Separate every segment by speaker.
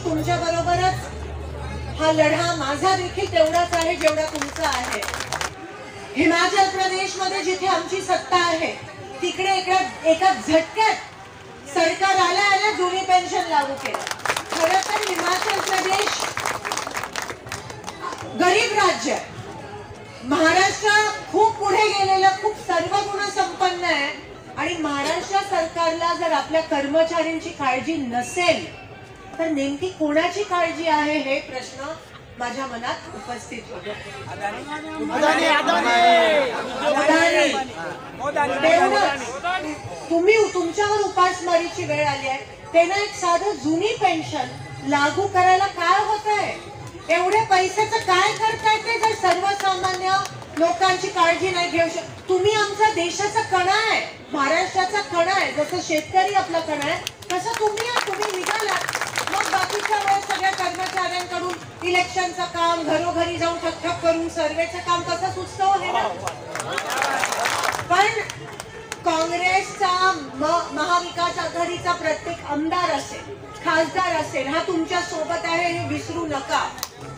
Speaker 1: तुमच्या बरोबरच हा लढा माझा देखील तेवढाच आहे जेवढा तुमचा आहे। हिमाचल प्रदेश मध्ये जिथे आमची सत्ता आहे तिकडे एका झटक्यात सरकार आल्या जुनी पेन्शन लागू केलं। खरं तर हिमाचल प्रदेश गरीब राज्य आहे, महाराष्ट्र खूप पुढे गेलेलं, खूप सर्व गुण संपन्न आहे आणि महाराष्ट्र सरकारला जर आपल्या कर्मचाऱ्यांची काळजी नसेल तर नेमकी कोणाची काळजी आहे हे प्रश्न माझ्या मनात उपस्थित होतो। तुम्ही तुमच्यावर उपासमारीची वेळ आली आहे, त्यांना एक साधं जुनी पेन्शन लागू करायला काय होत आहे? एवढे पैशाचं काय करताय ते जर सर्वसामान्य लोकांची काळजी नाही घेऊ शकत? तुम्ही आमचा देशाचा कणा आहे, महाराष्ट्राचा कणा आहे, जसं शेतकरी आपला कणा आहे तसं तुम्ही निघालात। मग बाकीच्या वेळेस सगळ्या कर्मचाऱ्यांकडून इलेक्शनचं काम, घरोघरी जाऊन ठकठक करून सर्वेचं काम कसं सुचतं हे ना? पण काँग्रेसचा महाविकास आघाडीचा प्रत्येक आमदार असेल, खासदार असेल, हा तुमच्या सोबत आहे हे विसरू नका।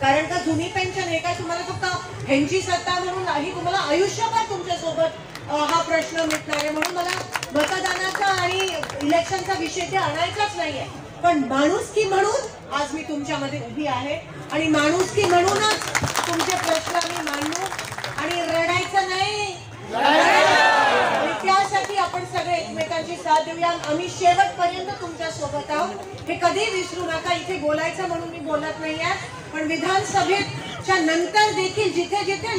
Speaker 1: कारण का जुनी पेन्शन हे काय तुम्हाला फक्त ह्यांची सत्ता म्हणून नाही, तुम्हाला आयुष्यभर तुमच्या सोबत हा प्रश्न मिटणार आहे। म्हणून मला मतदानाचा आणि इलेक्शनचा विषय ते आणायचाच नाहीये, पण माणुसकी म्हणून आज मी तुमच्यामध्ये उभी आहे आणि माणुसकी म्हणूनच तुमचे प्रश्न मी मांडू आणि रडायचं नाही, आणि त्यासाठी आपण सगळे एकमेकांची साथ देऊया। आम्ही शेवटपर्यंत तुमच्या सोबत आहोत हे कधी विसरू नका। इथे बोलायचं म्हणून मी बोलत नाहीये, पण विधानसभेच्या नंतर देखील जिथे जिथे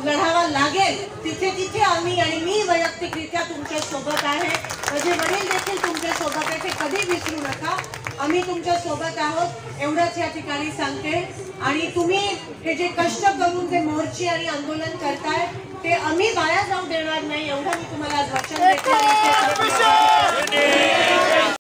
Speaker 1: लढावा लागेल तिथे तिथे आम्ही आणि मी वैयक्तिकरित्या तुमच्या सोबत आहे, माझे वडील देखील तुमच्या सोबत आहे, ते कधी विसरू नका। आम्ही तुमच्या सोबत आहोत एवढंच या ठिकाणी सांगते। आणि तुम्ही हे जे कष्ट करून जे मोर्चे आणि आंदोलन करताय ते आम्ही वाया जाऊ देणार नाही एवढं मी तुम्हाला आज